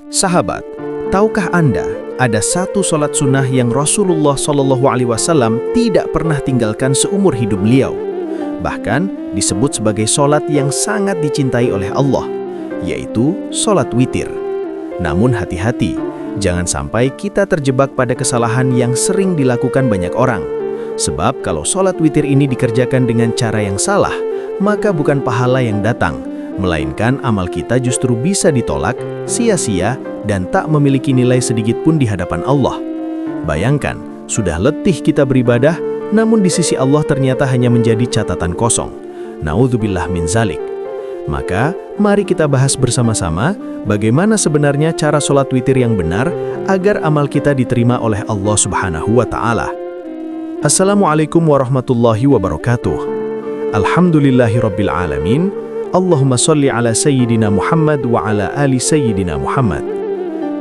Sahabat, tahukah Anda ada satu sholat sunnah yang Rasulullah SAW tidak pernah tinggalkan seumur hidup beliau? Bahkan disebut sebagai sholat yang sangat dicintai oleh Allah, yaitu sholat witir. Namun hati-hati, jangan sampai kita terjebak pada kesalahan yang sering dilakukan banyak orang. Sebab kalau sholat witir ini dikerjakan dengan cara yang salah, maka bukan pahala yang datang, melainkan amal kita justru bisa ditolak, sia-sia, dan tak memiliki nilai sedikit pun di hadapan Allah. Bayangkan, sudah letih kita beribadah, namun di sisi Allah ternyata hanya menjadi catatan kosong. Na'udzubillah min zalik. Maka, mari kita bahas bersama-sama bagaimana sebenarnya cara sholat witir yang benar agar amal kita diterima oleh Allah Subhanahu wa Ta'ala. Assalamualaikum warahmatullahi wabarakatuh. Alhamdulillahirabbil alamin. Allahumma sholli ala Sayyidina Muhammad wa ala ali Sayyidina Muhammad.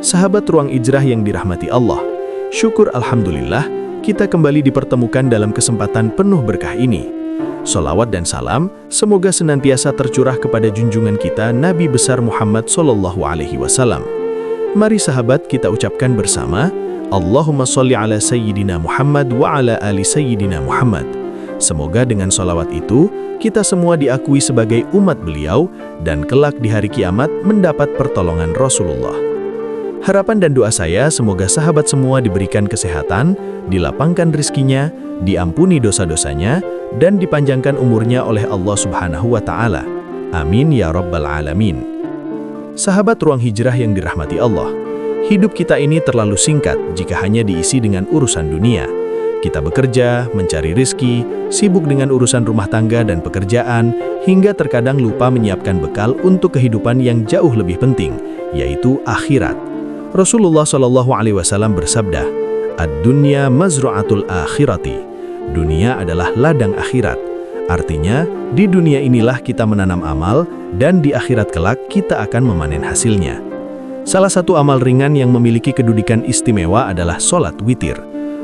Sahabat Ruang Hijrah yang dirahmati Allah, syukur Alhamdulillah kita kembali dipertemukan dalam kesempatan penuh berkah ini. Sholawat dan salam semoga senantiasa tercurah kepada junjungan kita Nabi besar Muhammad SAW. Mari sahabat kita ucapkan bersama, Allahumma sholli ala Sayyidina Muhammad wa ala ali Sayyidina Muhammad. Semoga dengan sholawat itu, kita semua diakui sebagai umat beliau dan kelak di hari kiamat mendapat pertolongan Rasulullah. Harapan dan doa saya semoga sahabat semua diberikan kesehatan, dilapangkan rizkinya, diampuni dosa-dosanya, dan dipanjangkan umurnya oleh Allah Subhanahu wa Ta'ala. Amin ya Rabbal Alamin. Sahabat Ruang Hijrah yang dirahmati Allah, hidup kita ini terlalu singkat jika hanya diisi dengan urusan dunia. Kita bekerja, mencari rizki, sibuk dengan urusan rumah tangga dan pekerjaan, hingga terkadang lupa menyiapkan bekal untuk kehidupan yang jauh lebih penting, yaitu akhirat. Rasulullah SAW bersabda, "Ad-dunya mazru'atul akhirati." Dunia adalah ladang akhirat. Artinya, di dunia inilah kita menanam amal, dan di akhirat kelak kita akan memanen hasilnya. Salah satu amal ringan yang memiliki kedudukan istimewa adalah sholat witir.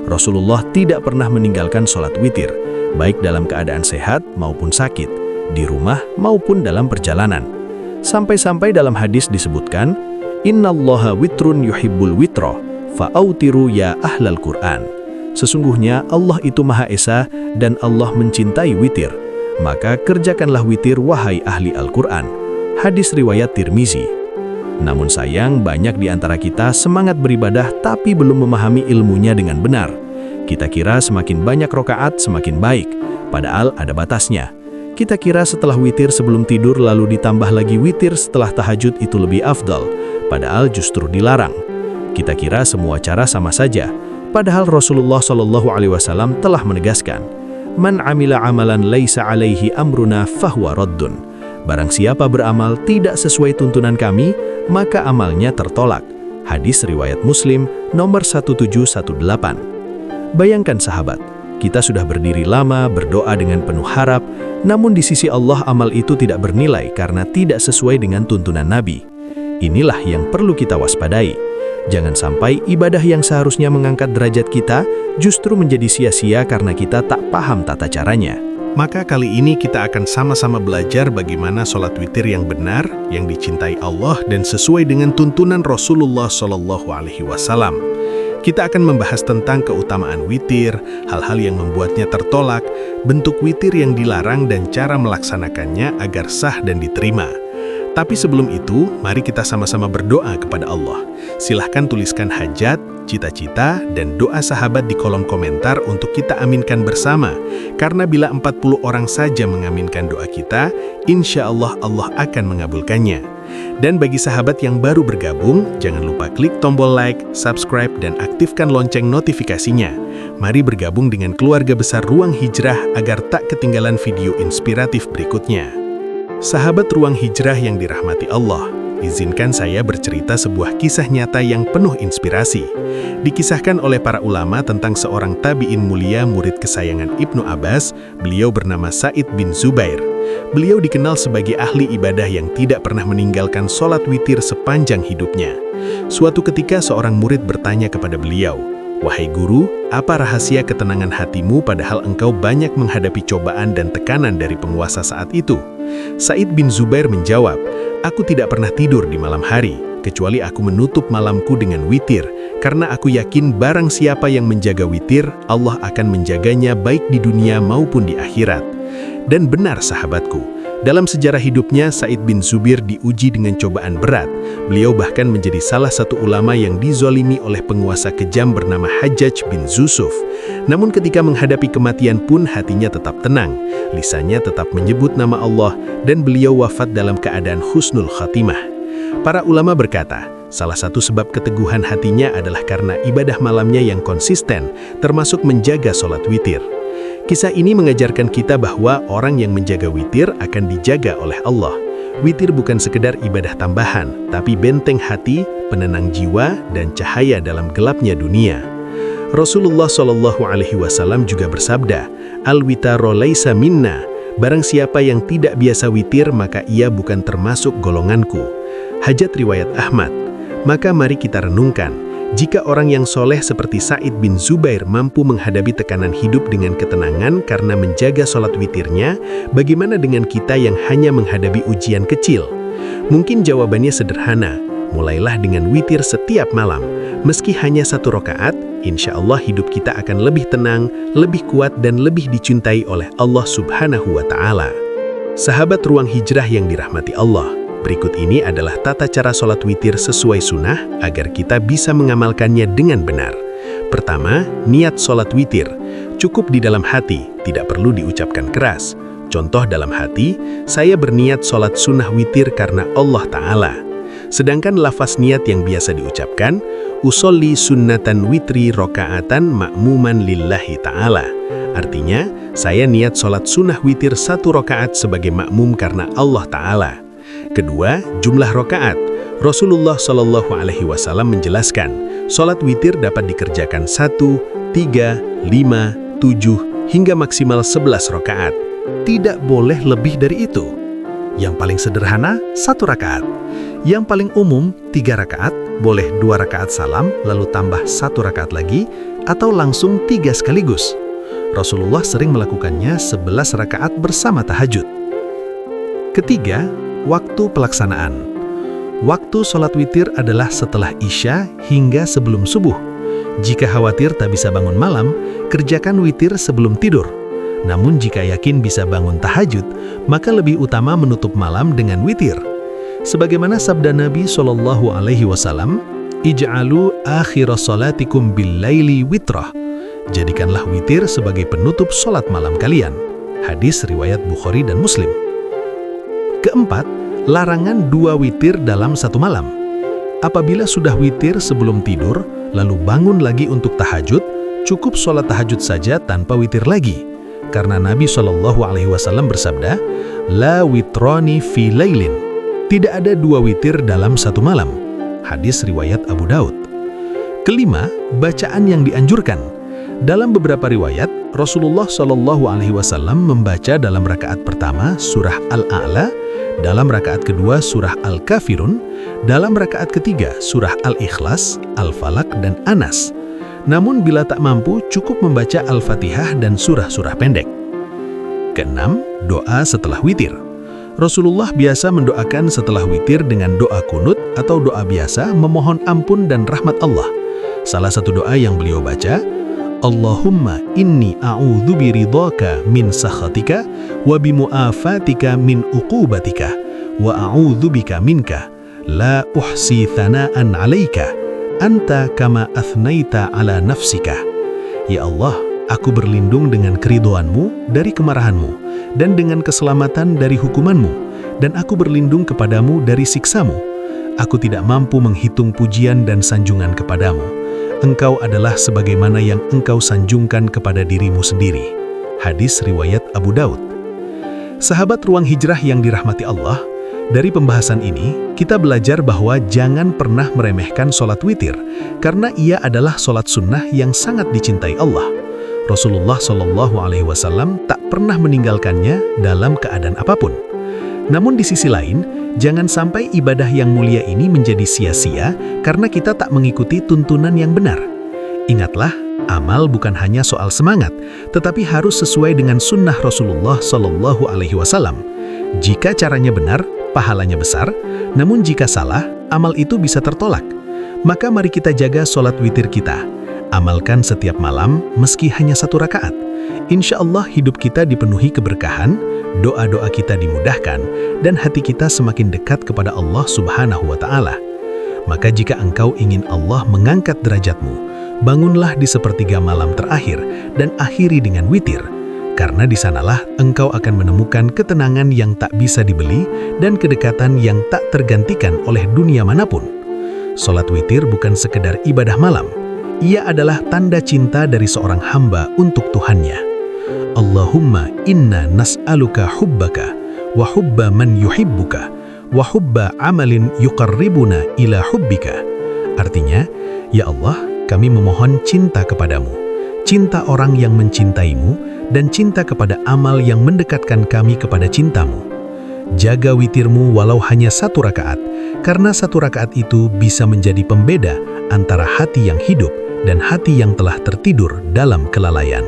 Rasulullah tidak pernah meninggalkan sholat witir, baik dalam keadaan sehat maupun sakit, di rumah maupun dalam perjalanan. Sampai-sampai dalam hadis disebutkan, Innallaha witrun yuhibbul witro, fa'autiru ya ahlal Qur'an. Sesungguhnya Allah itu Maha Esa dan Allah mencintai witir, maka kerjakanlah witir wahai ahli Al-Quran. Hadis riwayat Tirmizi. Namun sayang, banyak di antara kita semangat beribadah tapi belum memahami ilmunya dengan benar. Kita kira semakin banyak rokaat semakin baik, padahal ada batasnya. Kita kira setelah witir sebelum tidur lalu ditambah lagi witir setelah tahajud itu lebih afdal, padahal justru dilarang. Kita kira semua cara sama saja, padahal Rasulullah SAW telah menegaskan, Man amila amalan laisa alaihi amruna fahuwa raddun. Barang siapa beramal tidak sesuai tuntunan kami, maka amalnya tertolak. Hadis riwayat Muslim nomor 1718. Bayangkan sahabat, kita sudah berdiri lama berdoa dengan penuh harap, namun di sisi Allah amal itu tidak bernilai karena tidak sesuai dengan tuntunan Nabi. Inilah yang perlu kita waspadai. Jangan sampai ibadah yang seharusnya mengangkat derajat kita justru menjadi sia-sia karena kita tak paham tata caranya. Maka kali ini kita akan sama-sama belajar bagaimana sholat witir yang benar, yang dicintai Allah dan sesuai dengan tuntunan Rasulullah SAW. Kita akan membahas tentang keutamaan witir, hal-hal yang membuatnya tertolak, bentuk witir yang dilarang dan cara melaksanakannya agar sah dan diterima. Tapi sebelum itu, mari kita sama-sama berdoa kepada Allah. Silahkan tuliskan hajat, cita-cita, dan doa sahabat di kolom komentar untuk kita aminkan bersama. Karena bila 40 orang saja mengaminkan doa kita, insya Allah Allah akan mengabulkannya. Dan bagi sahabat yang baru bergabung, jangan lupa klik tombol like, subscribe, dan aktifkan lonceng notifikasinya. Mari bergabung dengan keluarga besar Ruang Hijrah agar tak ketinggalan video inspiratif berikutnya. Sahabat Ruang Hijrah yang dirahmati Allah, izinkan saya bercerita sebuah kisah nyata yang penuh inspirasi. Dikisahkan oleh para ulama tentang seorang tabi'in mulia murid kesayangan Ibnu Abbas, beliau bernama Sa'id bin Zubair. Beliau dikenal sebagai ahli ibadah yang tidak pernah meninggalkan sholat witir sepanjang hidupnya. Suatu ketika seorang murid bertanya kepada beliau, "Wahai guru, apa rahasia ketenangan hatimu padahal engkau banyak menghadapi cobaan dan tekanan dari penguasa saat itu?" Sa'id bin Zubair menjawab, "Aku tidak pernah tidur di malam hari. kecuali aku menutup malamku dengan witir, karena aku yakin barang siapa yang menjaga witir, Allah akan menjaganya baik di dunia maupun di akhirat. Dan benar sahabatku, dalam sejarah hidupnya Sa'id bin Zubir diuji dengan cobaan berat. Beliau bahkan menjadi salah satu ulama yang dizolimi oleh penguasa kejam bernama Hajjaj bin Yusuf. Namun ketika menghadapi kematian pun hatinya tetap tenang, lisannya tetap menyebut nama Allah, dan beliau wafat dalam keadaan husnul khatimah. Para ulama berkata, salah satu sebab keteguhan hatinya adalah karena ibadah malamnya yang konsisten, termasuk menjaga sholat witir. Kisah ini mengajarkan kita bahwa orang yang menjaga witir akan dijaga oleh Allah. Witir bukan sekedar ibadah tambahan, tapi benteng hati, penenang jiwa, dan cahaya dalam gelapnya dunia. Rasulullah SAW juga bersabda, "Al-witaru laisa minna." Barang siapa yang tidak biasa witir, maka ia bukan termasuk golonganku. Hajat riwayat Ahmad. Maka mari kita renungkan. Jika orang yang soleh seperti Sa'id bin Zubair mampu menghadapi tekanan hidup dengan ketenangan karena menjaga sholat witirnya, bagaimana dengan kita yang hanya menghadapi ujian kecil? Mungkin jawabannya sederhana, mulailah dengan witir setiap malam. Meski hanya 1 rakaat, insya Allah hidup kita akan lebih tenang, lebih kuat, dan lebih dicintai oleh Allah Subhanahu wa Ta'ala. Sahabat Ruang Hijrah yang dirahmati Allah, berikut ini adalah tata cara sholat witir sesuai sunnah agar kita bisa mengamalkannya dengan benar. Pertama, niat sholat witir. Cukup di dalam hati, tidak perlu diucapkan keras. Contoh dalam hati, saya berniat sholat sunnah witir karena Allah Ta'ala. Sedangkan lafaz niat yang biasa diucapkan, usolli sunnatan witri roka'atan ma'muman lillahi ta'ala. Artinya, saya niat sholat sunnah witir 1 rakaat sebagai makmum karena Allah Ta'ala. Kedua, jumlah rakaat. Rasulullah SAW menjelaskan, sholat witir dapat dikerjakan 1, 3, 5, 7, hingga maksimal 11 rakaat. Tidak boleh lebih dari itu. Yang paling sederhana, 1 rakaat. Yang paling umum, 3 rakaat, boleh 2 rakaat salam, lalu tambah 1 rakaat lagi, atau langsung 3 sekaligus. Rasulullah sering melakukannya 11 rakaat bersama tahajud. Ketiga, waktu pelaksanaan. Waktu sholat witir adalah setelah Isya hingga sebelum subuh. Jika khawatir tak bisa bangun malam, kerjakan witir sebelum tidur. Namun jika yakin bisa bangun tahajud, maka lebih utama menutup malam dengan witir. Sebagaimana sabda Nabi SAW, "Ij'alu akhira salatikum bil-laili witrah." Jadikanlah witir sebagai penutup sholat malam kalian. Hadis riwayat Bukhari dan Muslim. Keempat, larangan 2 witir dalam 1 malam. Apabila sudah witir sebelum tidur, lalu bangun lagi untuk tahajud, cukup sholat tahajud saja tanpa witir lagi. Karena Nabi SAW bersabda, "La witrani fi lailin." Tidak ada 2 witir dalam 1 malam. Hadis riwayat Abu Daud. Kelima, bacaan yang dianjurkan. Dalam beberapa riwayat, Rasulullah SAW membaca dalam rakaat pertama surah Al-A'la, dalam rakaat kedua surah Al-Kafirun, dalam rakaat ketiga surah Al-Ikhlas, Al-Falaq, dan Anas. Namun bila tak mampu, cukup membaca Al-Fatihah dan surah-surah pendek. Keenam, doa setelah witir. Rasulullah biasa mendoakan setelah witir dengan doa kunut atau doa biasa memohon ampun dan rahmat Allah. Salah satu doa yang beliau baca, Allahumma inni a'udzu biridhaka min sakhatika wa bimu'afatika min uqubatika wa a'udzu bika minka la uhsi thana'an 'alaika anta kama athnaita 'ala nafsika. Ya Allah, aku berlindung dengan keridhoanmu dari kemarahanmu dan dengan keselamatan dari hukumanmu, dan aku berlindung kepadamu dari siksamu. Aku tidak mampu menghitung pujian dan sanjungan kepadamu. Engkau adalah sebagaimana yang engkau sanjungkan kepada dirimu sendiri. Hadis riwayat Abu Daud. Sahabat Ruang Hijrah yang dirahmati Allah, dari pembahasan ini, kita belajar bahwa jangan pernah meremehkan sholat witir, karena ia adalah sholat sunnah yang sangat dicintai Allah. Rasulullah SAW tak pernah meninggalkannya dalam keadaan apapun. Namun di sisi lain, jangan sampai ibadah yang mulia ini menjadi sia-sia karena kita tak mengikuti tuntunan yang benar. Ingatlah, amal bukan hanya soal semangat, tetapi harus sesuai dengan sunnah Rasulullah SAW. Jika caranya benar, pahalanya besar, namun jika salah, amal itu bisa tertolak. Maka mari kita jaga sholat witir kita. Amalkan setiap malam meski hanya 1 rakaat. Insya Allah hidup kita dipenuhi keberkahan, doa-doa kita dimudahkan, dan hati kita semakin dekat kepada Allah Subhanahu wa Ta'ala. Maka jika engkau ingin Allah mengangkat derajatmu, bangunlah di sepertiga malam terakhir dan akhiri dengan witir. Karena di sanalah engkau akan menemukan ketenangan yang tak bisa dibeli dan kedekatan yang tak tergantikan oleh dunia manapun. Sholat witir bukan sekedar ibadah malam. Ia adalah tanda cinta dari seorang hamba untuk Tuhannya. Allahumma inna nas'aluka hubbaka wa hubba man yuhibbuka wa hubba amalin yuqarribuna ila hubbika. Artinya, ya Allah, kami memohon cinta kepadamu, cinta orang yang mencintaimu, dan cinta kepada amal yang mendekatkan kami kepada cintamu. Jaga witirmu walau hanya 1 rakaat, karena 1 rakaat itu bisa menjadi pembeda antara hati yang hidup dan hati yang telah tertidur dalam kelalaian.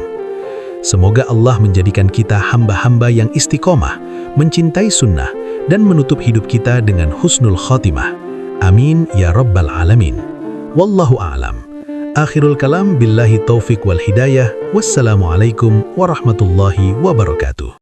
Semoga Allah menjadikan kita hamba-hamba yang istiqomah, mencintai sunnah, dan menutup hidup kita dengan husnul khotimah. Amin ya rabbal alamin. Wallahu a'lam. Akhirul kalam billahi taufiq wal hidayah. Wassalamualaikum warahmatullahi wabarakatuh.